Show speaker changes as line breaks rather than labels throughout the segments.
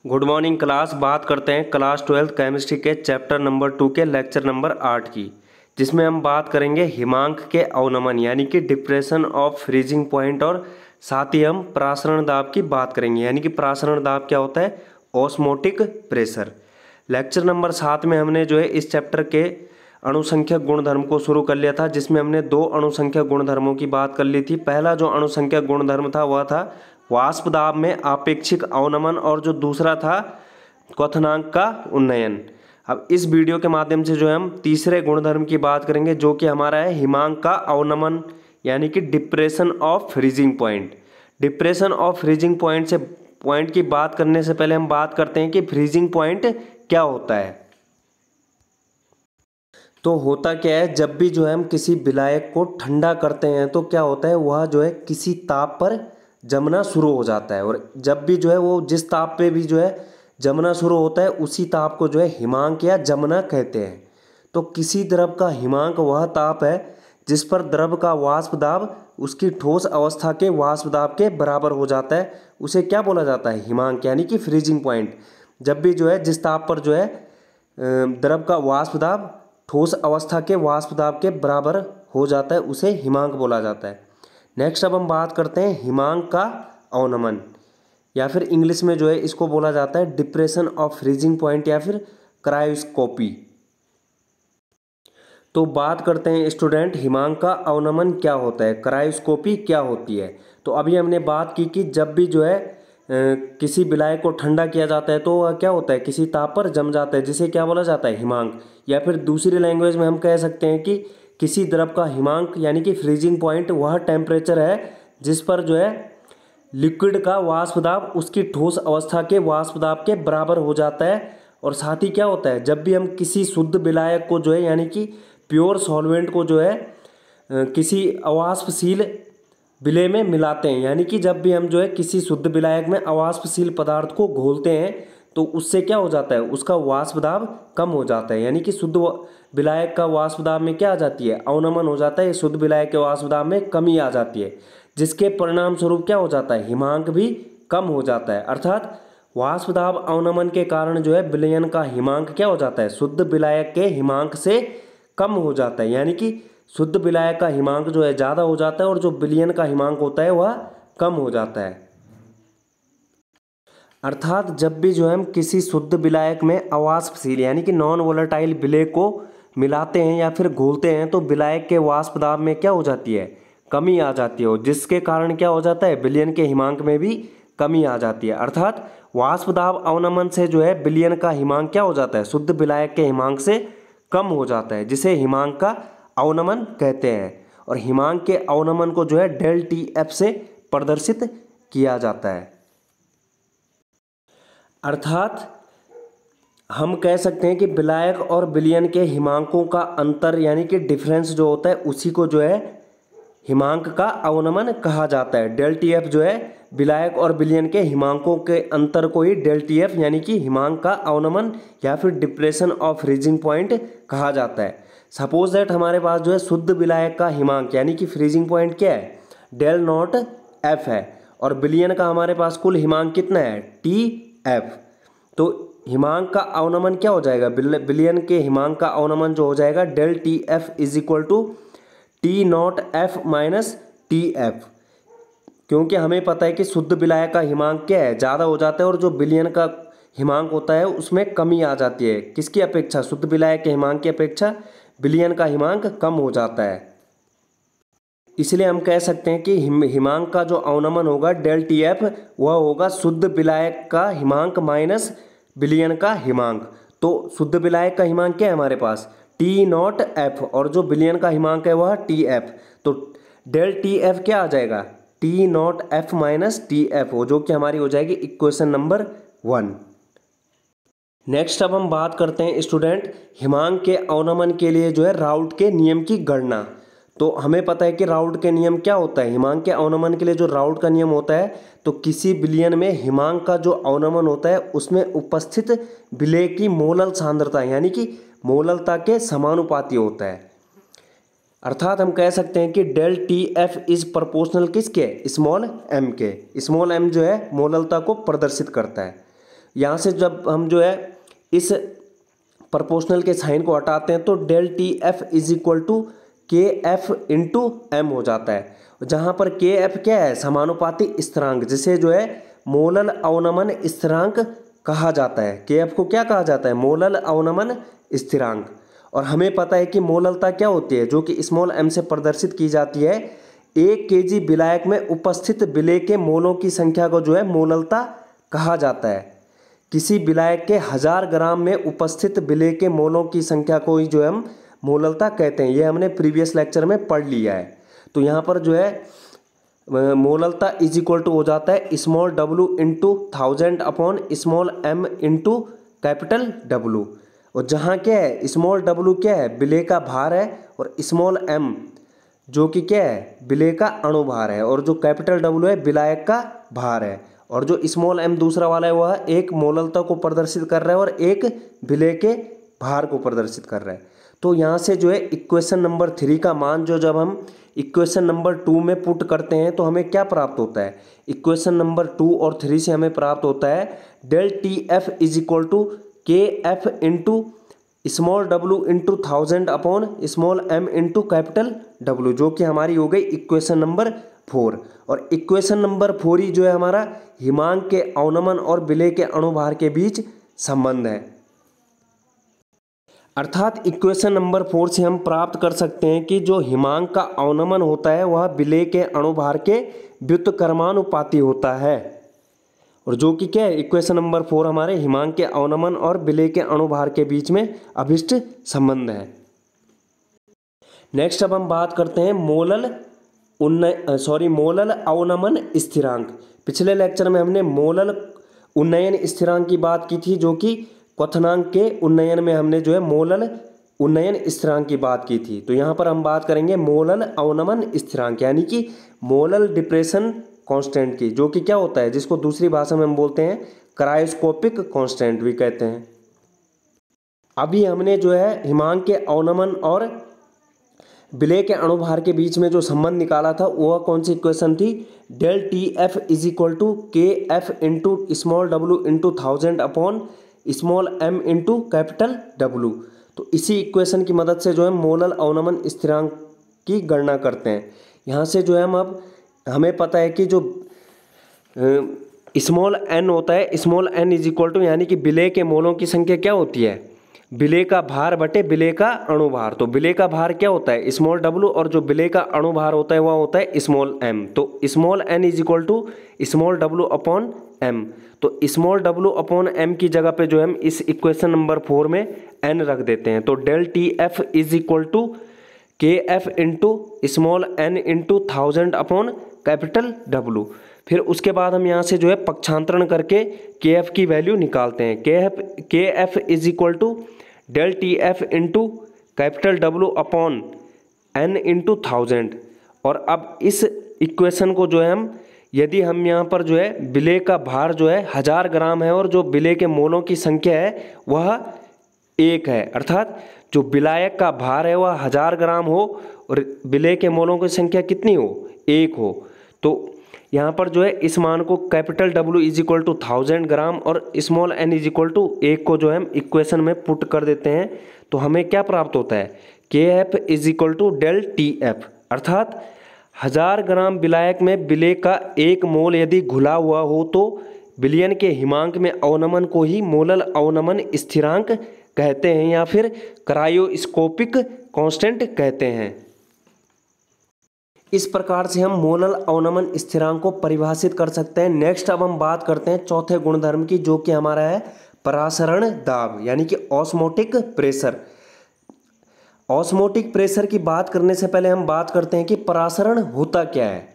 Good morning class. बात करते हैं क्लास 12 केमिस्ट्री के चैप्टर नंबर 2 के लेक्चर नंबर 8 की, जिसमें हम बात करेंगे हिमांक के अवनमन यानी कि डिप्रेशन ऑफ फ्रीजिंग पॉइंट, और साथ ही हम प्रासरण दाब की बात करेंगे। यानी कि प्रासरण दाब क्या होता है? Osmotic pressure. लेक्चर नंबर 7 में हमने जो है इस चैप्टर के अणुसंख्यक गुणधर्म को शुरू कर लिया था, जिसमें हमने दो अणुसंख्यक गुणधर्मों की बात कर ली थी। पहला जो अणुसंख्यक गुणधर्म था वह था वाष्प दाब में आपेक्षिक अवनमन, और जो दूसरा था क्वथनांक का उन्नयन। अब इस वीडियो के माध्यम से जो है हम तीसरे गुणधर्म की बात करेंगे, जो कि हमारा है हिमांक का अवनमन यानी कि depression of freezing point. Depression of freezing point की बात करने से पहले हम बात करते हैं कि फ्रीजिंग पॉइंट क्या होता है। तो होता क्या है, जब भी जो है हम किसी विलायक को ठंडा करते हैं तो क्या होता है, वह जो है किसी ताप पर जमना शुरू हो जाता है। और जब भी जो है वो जिस ताप पे भी जो है जमना शुरू होता है, उसी ताप को जो है हिमांक या जमना कहते हैं। तो किसी द्रव का हिमांक वह ताप है जिस पर द्रव का वाष्प दाब उसकी ठोस अवस्था के वाष्प दाब के बराबर हो जाता है। उसे क्या बोला जाता है? हिमांक, यानी कि फ्रीजिंग पॉइंट। जब भी जो है जिस ताप पर जो है द्रव का वाष्प दाब ठोस अवस्था के वाष्प दाब के बराबर हो जाता है, उसे हिमांक बोला जाता है। नेक्स्ट अब हम बात करते हैं हिमांक का अवनमन, या फिर इंग्लिश में जो है इसको बोला जाता है डिप्रेशन ऑफ फ्रीजिंग पॉइंट या फिर क्रायोस्कोपी। तो बात करते हैं स्टूडेंट, हिमांक का अवनमन क्या होता है, क्रायोस्कोपी क्या होती है। तो अभी हमने बात की कि जब भी जो है किसी विलायक को ठंडा किया जाता है तो वह क्या होता है, किसी ताप पर जम जाता है, जिसे क्या बोला जाता है? हिमांक। या फिर दूसरी लैंग्वेज में हम कह सकते हैं कि किसी द्रव का हिमांक यानी कि फ्रीजिंग पॉइंट वह टेम्परेचर है जिस पर जो है लिक्विड का वाष्प दाब उसकी ठोस अवस्था के वाष्प दाब के बराबर हो जाता है। और साथ ही क्या होता है, जब भी हम किसी शुद्ध विलायक को जो है यानी कि प्योर सॉल्वेंट को जो है किसी अवाष्पशील विलय में मिलाते हैं, यानी कि जब भी हम जो है किसी शुद्ध विलायक में अवाष्पशील पदार्थ को घोलते हैं तो उससे क्या हो जाता है, उसका वाष्प दाब कम हो जाता है। यानी कि शुद्ध विलायक का वाष्प दाब में क्या आ जाती है? अवनमन हो जाता है। शुद्ध विलायक के वाष्प दाब में कमी आ जाती है, जिसके परिणाम स्वरूप क्या हो जाता है? हिमांक भी कम हो जाता है। अर्थात वाष्प दाब अवनमन के कारण जो है विलयन का हिमांक क्या हो जाता है? शुद्ध विलायक के हिमांक से कम हो जाता है। यानी कि शुद्ध विलायक का हिमांक जो है ज़्यादा हो जाता है और जो विलयन का हिमांक होता है वह कम हो जाता है। अर्थात जब भी जो है हम किसी शुद्ध विलायक में अवाष्पशील यानी कि नॉन वोलेटाइल विलय को मिलाते हैं या फिर घोलते हैं तो विलायक के वाष्प दाब में क्या हो जाती है? कमी आ जाती है, जिसके कारण क्या हो जाता है? विलयन के हिमांक में भी कमी आ जाती है। अर्थात वाष्प दाब अवनमन से जो है विलयन का हिमांक क्या हो जाता है? शुद्ध विलायक के हिमांक से कम हो जाता है, जिसे हिमांक का अवनमन कहते हैं। और हिमांक के अवनमन को जो है डेल टी एफ से प्रदर्शित किया जाता है। अर्थात हम कह सकते हैं कि विलायक और विलयन के हिमांकों का अंतर यानी कि डिफरेंस जो होता है उसी को जो है हिमांक का अवनमन कहा जाता है। डेल टी एफ जो है विलायक और विलयन के हिमांकों के अंतर को ही डेल टी एफ यानी कि हिमांक का अवनमन या फिर डिप्रेशन ऑफ फ्रीजिंग पॉइंट कहा जाता है। सपोज दैट हमारे पास जो है शुद्ध विलायक का हिमांक यानी कि फ्रीजिंग पॉइंट क्या है? डेल नॉट एफ है, और विलयन का हमारे पास कुल हिमांक कितना है? T F. तो हिमांक का अवनमन क्या हो जाएगा? विलयन के हिमांक का अवनमन जो हो जाएगा del T F is equal to T not F minus T F, क्योंकि हमें पता है कि शुद्ध विलायक का हिमांक क्या है? ज़्यादा हो जाता है, और जो विलयन का हिमांक होता है उसमें कमी आ जाती है। किसकी अपेक्षा? शुद्ध विलायक के हिमांक की अपेक्षा विलयन का हिमांक कम हो जाता है। इसलिए हम कह सकते हैं कि हिमांक का जो अवनमन होगा डेल टी एफ वह होगा शुद्ध विलायक का हिमांक माइनस विलयन का हिमांक। तो शुद्ध विलायक का हिमांक क्या है हमारे पास? टी नॉट एफ, और जो विलयन का हिमांक है वह टी एफ। तो डेल टी एफ क्या आ जाएगा? T not F minus T F हो, जो कि हमारी हो जाएगी इक्वेशन नंबर 1। नेक्स्ट अब हम बात करते हैं स्टूडेंट हिमांक के अवनमन के लिए जो है राउट के नियम की गणना। तो हमें पता है कि राउट के नियम क्या होता है? हिमांक के अवनमन के लिए जो राउट का नियम होता है, तो किसी विलयन में हिमांक का जो अवनमन होता है उसमें उपस्थित विलय की मोलल सांद्रता यानी कि मोललता के समानुपाती होता है। अर्थात हम कह सकते हैं कि del T F is proportional किसके? स्मॉल एम के। स्मॉल एम जो है मोललता को प्रदर्शित करता है। यहाँ से जब हम जो है इस प्रोपोर्शनल के साइन को हटाते हैं तो del T F is equal to K F into M हो जाता है, जहाँ पर के एफ क्या है, समानुपाती स्थिरांक, जिसे जो है मोलल अवनमन स्थिरांक कहा जाता है। के एफ को क्या कहा जाता है, मोलल अवनमन स्थिरांक। और हमें पता है कि मोललता क्या होती है, जो कि स्मॉल एम से प्रदर्शित की जाती है। 1 केजी विलायक में उपस्थित विलेय के मोलों की संख्या को जो है मोललता कहा जाता है। किसी विलायक के 1000 ग्राम में उपस्थित विलेय के मोलों की संख्या को ही जो है हम मोललता कहते हैं। ये हमने प्रीवियस लेक्चर में पढ़ लिया है। तो यहाँ पर जो है मोललता इज इक्वल टू हो जाता है small W into 1000 upon small M into capital W. और जहाँ क्या है, स्मॉल डब्लू क्या है, विलेय का भार है, और स्मॉल एम जो कि क्या है, विलेय का अणुभार है, और जो कैपिटल डब्लू है विलायक का भार है, और जो स्मॉल एम दूसरा वाला है वह एक मोललता को प्रदर्शित कर रहा है और एक विलेय के भार को प्रदर्शित कर रहा है। तो यहाँ से जो है इक्वेशन नंबर 3 का मान जो जब हम इक्वेशन नंबर 2 में पुट करते हैं तो हमें क्या प्राप्त होता है, इक्वेशन नंबर 2 और 3 से हमें प्राप्त होता है del T F is equal to K F into small W into 1000 upon small M into capital W, जो कि हमारी हो गई इक्वेशन नंबर 4। और इक्वेशन नंबर 4 ही जो है हमारा हिमांक के अवनमन और विलेय के अणुभार के बीच संबंध है। अर्थात इक्वेशन नंबर 4 से हम प्राप्त कर सकते हैं कि जो हिमांक का अवनमन होता है वह विलेय के अणुभार के व्युत्क्रमानुपाती होता है, और जो कि क्या है, इक्वेशन नंबर 4 हमारे हिमांक के अवनमन और विलेय के अणुभार के बीच में अभिष्ट संबंध है। नेक्स्ट अब हम बात करते हैं मोलल अवनमन स्थिरांक। पिछले लेक्चर में हमने मोलल उन्नयन स्थिरांक की बात की थी, जो कि क्वथनांक के उन्नयन में हमने जो है मोलल उन्नयन स्थिरांक की बात की थी। तो यहाँ पर हम बात करेंगे मोलल अवनमन स्थिरांक, यानी कि मोलल डिप्रेशन कांस्टेंट की, जो कि क्या होता है, जिसको दूसरी भाषा में हम बोलते हैं क्रायोस्कोपिक कांस्टेंट भी कहते हैं। अभी हमने जो है हिमांक के अवनमन और विलेय के अणुभार के बीच में जो संबंध निकाला था वह कौन सी इक्वेशन थी, del T F is equal to K F into small W into 1000 upon small M into capital W. तो इसी इक्वेशन की मदद से जो है मोलल अवनमन स्थिरांक की गणना करते हैं। यहाँ से जो है हम अब हमें पता है कि जो स्मॉल एन होता है, small N is equal to, यानी कि विलेय के मोलों की संख्या क्या होती है, विलेय का भार बटे विलेय का अणुभार। तो विलेय का भार क्या होता है, स्मॉल डब्लू, और जो विलेय का अणुभार होता है वह होता है स्मॉल एम। तो small N is equal to small W upon M. तो स्मॉल डब्लू अपॉन एम की जगह पे जो हम इस इक्वेशन नंबर 4 में एन रख देते हैं। तो del T F is equal to K F into small N into 1000 upon capital W. फिर उसके बाद हम यहाँ से जो है पक्षांतरण करके के एफ की वैल्यू निकालते हैं। K F is equal to del T F into capital W upon N into 1000। और अब इस इक्वेशन को जो है हम, यदि हम यहाँ पर जो है विलेय का भार जो है 1000 ग्राम है और जो विलेय के मोलों की संख्या है वह 1 है, अर्थात जो विलायक का भार है वह 1000 ग्राम हो और विलेय के मोलों की संख्या कितनी हो, 1 हो, तो यहाँ पर जो है इस मान को capital W is equal to 1000 gram और small N is equal to 1 को जो है हम इक्वेशन में पुट कर देते हैं। तो हमें क्या प्राप्त होता है, K F is equal to del T F, अर्थात 1000 ग्राम विलायक में विलेय का 1 मोल यदि घुला हुआ हो तो विलयन के हिमांक में अवनमन को ही मोलल अवनमन स्थिरांक कहते हैं या फिर क्रायोस्कोपिक कांस्टेंट कहते हैं। इस प्रकार से हम मोलल अवनमन स्थिरांक को परिभाषित कर सकते हैं। नेक्स्ट अब हम बात करते हैं चौथे गुणधर्म की, जो कि हमारा है परासरण दाब, यानी कि ऑस्मोटिक प्रेशर। ऑस्मोटिक प्रेशर की बात करने से पहले हम बात करते हैं कि परासरण होता क्या है।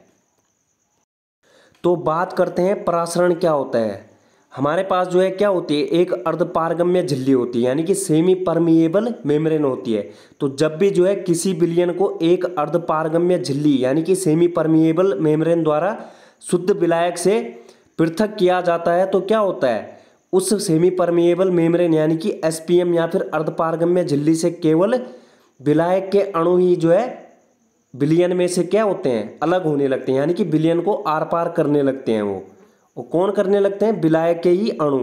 तो बात करते हैं परासरण क्या होता है। हमारे पास जो है क्या होती है, एक अर्धपारगम्य झिल्ली होती है, यानी कि सेमी परमिएबल मेम्ब्रेन होती है। तो जब भी जो है किसी विलयन को एक अर्धपारगम्य झिल्ली यानी कि सेमी परमिएबल मेम्ब्रेन द्वारा शुद्ध विलायक से पृथक किया जाता है तो क्या होता है, उस सेमी परमिएबल मेम्ब्रेन यानी कि एसपीएम या फिर अर्धपारगम्य झिल्ली से केवल विलायक के अणु ही जो है विलयन में से क्या होते हैं, अलग होने लगते हैं, यानी कि विलयन को आर पार करने लगते हैं। वो कौन करने लगते हैं, विलायक के ही अणु।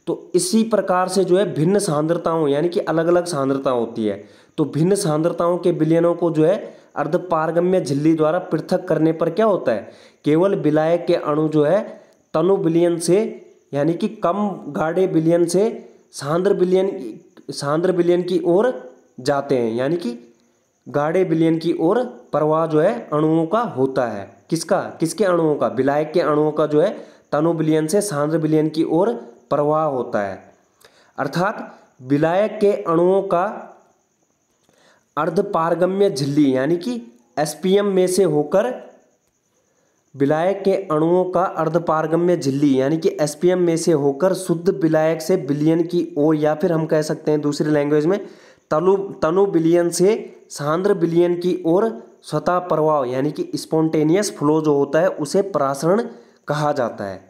तो इसी प्रकार से जो है भिन्न सांद्रताओं यानी कि अलग अलग सांद्रता होती है, तो भिन्न सांद्रताओं के विलयनों को जो है अर्धपारगम्य झिल्ली द्वारा पृथक करने पर क्या होता है, केवल विलायक के अणु जो है तनु विलयन से यानी कि कम गाढ़े विलयन से सांद्र विलयन की ओर जाते हैं, यानी कि गाढ़े विलयन की ओर प्रवाह जो है अणुओं का होता है। किसके अणुओं का, विलायक के अणुओं का जो है तनु विलयन से सांद्र विलयन की ओर प्रवाह होता है। अर्थात विलायक के अणुओं का अर्धपारगम्य झिल्ली यानी कि एसपीएम में से होकर विलायक के अणुओं का अर्धपारगम्य झिल्ली यानी कि एसपीएम में से होकर शुद्ध विलायक से विलयन की ओर, या फिर हम कह सकते हैं दूसरी लैंग्वेज में तनु विलयन से सांद्र विलयन की ओर स्वतः प्रवाह यानी कि स्पॉन्टेनियस फ्लो जो होता है उसे परासरण कहा जाता है।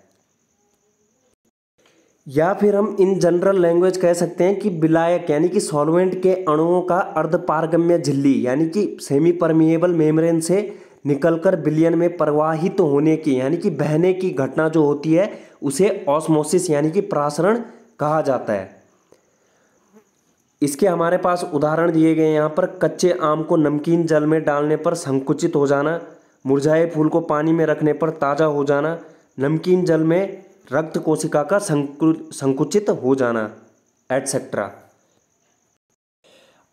या फिर हम इन जनरल लैंग्वेज कह सकते हैं कि विलायक यानी कि सॉल्वेंट के अणुओं का अर्धपारगम्य झिल्ली यानी कि सेमी परमिएबल मेम्ब्रेन से निकलकर विलयन में प्रवाहित होने की यानी कि बहने की घटना जो होती है उसे ऑस्मोसिस यानी कि परासरण कहा जाता है। इसके हमारे पास उदाहरण दिए गए यहाँ पर, कच्चे आम को नमकीन जल में डालने पर संकुचित हो जाना, मुरझाए फूल को पानी में रखने पर ताज़ा हो जाना, नमकीन जल में रक्त कोशिका का संकुचित हो जाना, एटसेट्रा।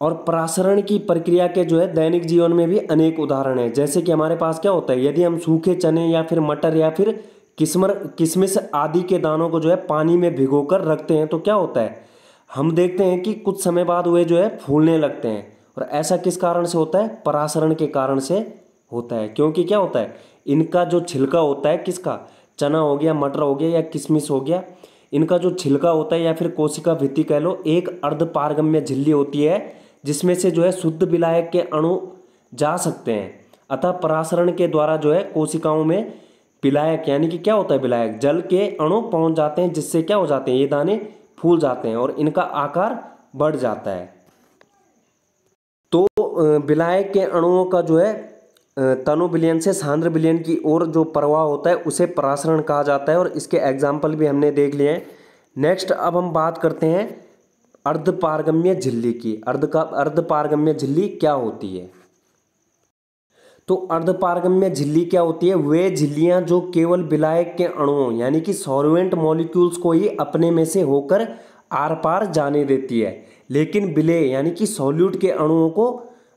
और परासरण की प्रक्रिया के जो है दैनिक जीवन में भी अनेक उदाहरण हैं। जैसे कि हमारे पास क्या होता है, यदि हम सूखे चने या फिर मटर या फिर किशमिश आदि के दानों को जो है पानी में भिगोकर रखते हैं तो क्या होता है, हम देखते हैं कि कुछ समय बाद वे जो है फूलने लगते हैं। और ऐसा किस कारण से होता है, परासरण के कारण से होता है। क्योंकि क्या होता है, इनका जो छिलका होता है, किसका, चना हो गया, मटर हो गया या किशमिश हो गया, इनका जो छिलका होता है या फिर कोशिका भित्ति कह लो, एक अर्धपारगम्य झिल्ली होती है जिसमें से जो है शुद्ध विलायक के अणु जा सकते हैं। अतः परासरण के द्वारा जो है कोशिकाओं में विलायक यानी कि क्या होता है, विलायक जल के अणु पहुंच जाते हैं, जिससे क्या हो जाते हैं, ये दाने फूल जाते हैं और इनका आकार बढ़ जाता है। तो विलायक के अणुओं का जो है तनु विलयन से सांद्र विलयन की ओर जो प्रवाह होता है उसे परासरण कहा जाता है, और इसके एग्जाम्पल भी हमने देख लिए हैं। नेक्स्ट अब हम बात करते हैं अर्धपारगम्य झिल्ली की। अर्धपारगम्य झिल्ली क्या होती है। तो अर्धपारगम्य झिल्ली क्या होती है, वे झिल्लियां जो केवल विलायक के अणुओं यानी कि सॉल्वेंट मॉलिक्यूल्स को ही अपने में से होकर आर पार जाने देती है, लेकिन विलेय यानी कि सॉल्यूट के अणुओं को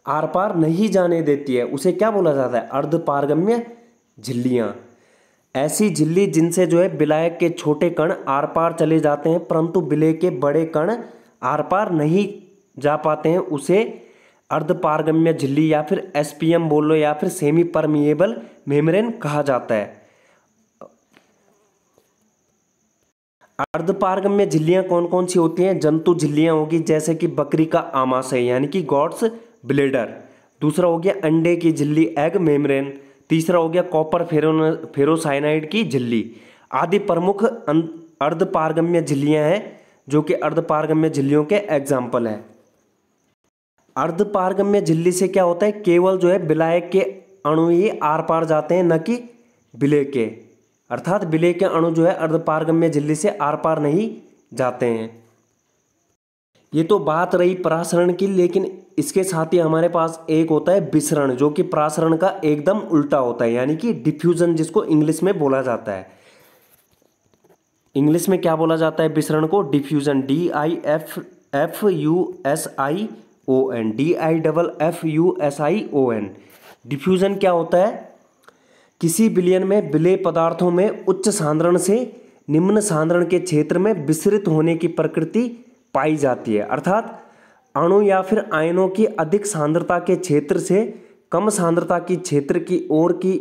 आर पार नहीं जाने देती है। उसे क्या बोला जाता है, अर्धपारगम्य झिल्लियां। ऐसी झिल्ली जिनसे जो है विलायक के छोटे कण आर पार चले जाते हैं परंतु विलेय के बड़े कण आर पार नहीं जा पाते हैं, उसे अर्धपारगम्य झिल्ली या फिर एसपीएम बोल लो या फिर सेमी परमिएबल मेम्ब्रेन कहा जाता है। अर्धपारगम्य झिल्लियां कौन कौन सी होती हैं, जंतु झिल्लियां होगी जैसे कि बकरी का आमाशय यानी कि गॉड्स ब्लेडर, दूसरा हो गया अंडे की झिल्ली एग मेम्ब्रेन, तीसरा हो गया कॉपर फेरोसाइनाइड की झिल्ली आदि प्रमुख अर्धपारगम्य झिल्लियां हैं जो कि अर्धपारगम्य झिल्लियों के एग्जाम्पल है। अर्धपारगम्य झिल्ली से क्या होता है, केवल जो है विलायक के अणु ही आर पार जाते हैं, न कि विलेय के, अर्थात विलेय के अणु जो है अर्धपारगम्य झिल्ली से आर पार नहीं जाते हैं। ये तो बात रही परासरण की, लेकिन इसके साथ ही हमारे पास एक होता है विसरण, जो कि परासरण का एकदम उल्टा होता है यानी कि डिफ्यूजन, जिसको इंग्लिश में बोला जाता है। इंग्लिश में क्या बोला जाता है विसरण को, डिफ्यूजन, DIFFUSION। डिफ्यूजन क्या होता है, किसी विलयन में विलेय पदार्थों में उच्च सांद्रण से निम्न सांद्रण के क्षेत्र में विसरित होने की प्रकृति पाई जाती है, अर्थात अणु या फिर आयनों की अधिक सांद्रता के क्षेत्र से कम सांद्रता की क्षेत्र की ओर की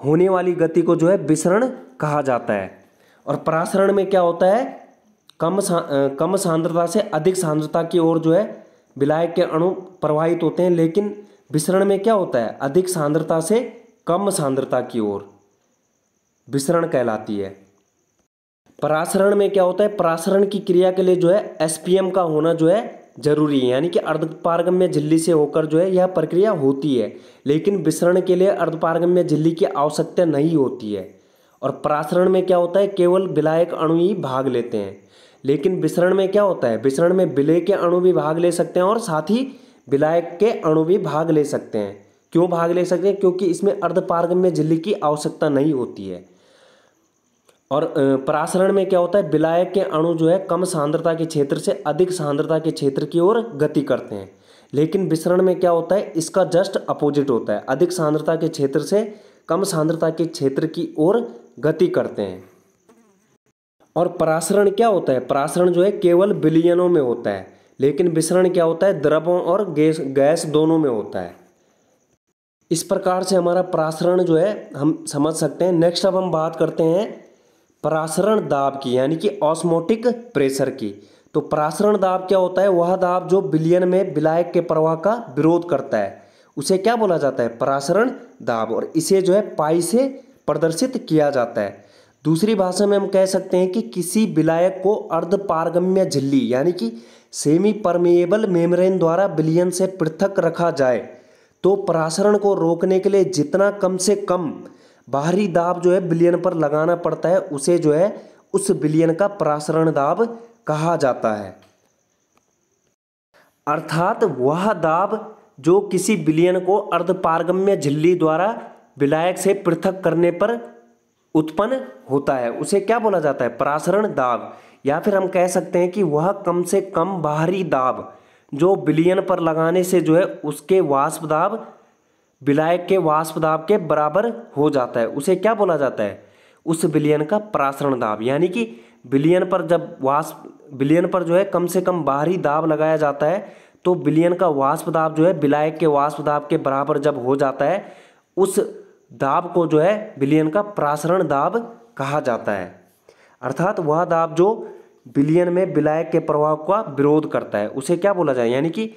होने वाली गति को जो है विसरण कहा जाता है। और परासरण में क्या होता है, कम सांद्रता से अधिक सांद्रता की ओर जो है विलायक के अणु प्रवाहित होते हैं, लेकिन विसरण में क्या होता है, अधिक सांद्रता से कम सांद्रता की ओर विसरण कहलाती है। परासरण में क्या होता है, परासरण की क्रिया के लिए जो है एसपीएम का होना जो है जरूरी है, यानी कि अर्धपारगम्य झिल्ली से होकर जो है यह प्रक्रिया होती है, लेकिन विसरण के लिए अर्धपारगम्य झिल्ली की आवश्यकता नहीं होती है। और परासरण में क्या होता है, केवल विलायक अणु ही भाग लेते हैं। लेकिन विसरण में क्या होता है, विसरण में विलेय के अणु भी भाग ले सकते हैं और साथ ही विलायक के अणु भी भाग ले सकते हैं। क्यों भाग ले सकते हैं, क्योंकि इसमें अर्धपारगम्य झिल्ली की आवश्यकता नहीं होती है। और परासरण में क्या होता है, विलायक के अणु जो है कम सांद्रता के क्षेत्र से अधिक सांद्रता के क्षेत्र की ओर गति करते हैं। लेकिन विसरण में क्या होता है, इसका जस्ट अपोजिट होता है, अधिक सांद्रता के क्षेत्र से कम सांद्रता के क्षेत्र की ओर गति करते हैं। और परासरण क्या होता है, परासरण जो है केवल विलयनों में होता है, लेकिन विसरण क्या होता है, द्रवों और गैस दोनों में होता है। इस प्रकार से हमारा परासरण जो है हम समझ सकते हैं। नेक्स्ट अब हम बात करते हैं परासरण दाब की, यानी कि ऑस्मोटिक प्रेशर की। तो परासरण दाब क्या होता है, वह दाब जो विलयन में विलायक के प्रवाह का विरोध करता है, उसे क्या बोला जाता है, परासरण दाब। और इसे जो है पाई से प्रदर्शित किया जाता है। दूसरी भाषा में हम कह सकते हैं कि किसी विलायक को अर्धपारगम्य झिल्ली यानी कि सेमी परमेएबल मेम्ब्रेन द्वारा विलयन से पृथक रखा जाए तो परासरण को रोकने के लिए जितना कम से कम बाहरी दाब जो है विलयन पर लगाना पड़ता है, उसे जो है उस विलयन का परासरण दाब कहा जाता है। अर्थात वह दाब जो किसी विलयन को अर्धपारगम्य झिल्ली द्वारा विलायक से पृथक करने पर उत्पन्न होता है, उसे क्या बोला जाता है, परासरण दाब। या फिर हम कह सकते हैं कि वह कम से कम बाहरी दाब जो विलयन पर लगाने से जो है उसके वाष्प दाब विलायक के वाष्प दाब के बराबर हो जाता है, उसे क्या बोला जाता है, उस विलयन का परासरण दाब। यानी कि विलयन पर जब विलयन पर जो है कम से कम बाहरी दाब लगाया जाता है तो विलयन का वाष्प दाब जो है विलायक के वाष्प दाब के बराबर जब हो जाता है, उस दाब को जो है विलयन का परासरण दाब कहा जाता है। अर्थात वह दाब जो विलयन में विलायक के प्रवाह का विरोध करता है, उसे क्या बोला जाए, यानी कि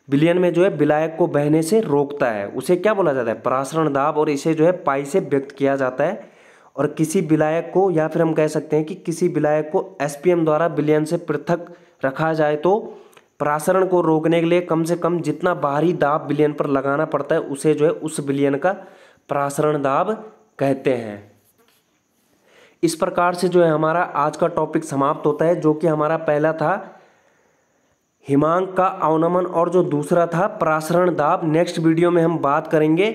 विलयन में जो है विलायक को बहने से रोकता है, उसे क्या बोला जाता है, परासरण दाब। और इसे जो है पाई से व्यक्त किया जाता है। और किसी विलायक को, या फिर हम कह सकते हैं कि किसी विलायक को एसपीएम द्वारा विलयन से पृथक रखा जाए तो परासरण को रोकने के लिए कम से कम जितना बाहरी दाब विलयन पर लगाना पड़ता है, उसे जो है उस विलयन का परासरण दाब कहते हैं। इस प्रकार से जो है हमारा आज का टॉपिक समाप्त होता है, जो कि हमारा पहला था हिमांक का अवनमन और जो दूसरा था परासरण दाब। नेक्स्ट वीडियो में हम बात करेंगे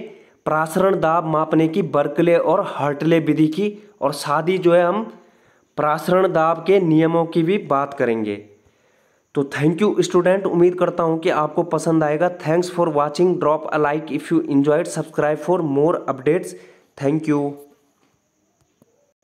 परासरण दाब मापने की बर्कले और हर्टले विधि की, और साथ ही जो है हम परासरण दाब के नियमों की भी बात करेंगे। तो थैंक यू स्टूडेंट, उम्मीद करता हूँ कि आपको पसंद आएगा। Thanks for watching, drop a like if you enjoyed, subscribe for more updates. Thank you.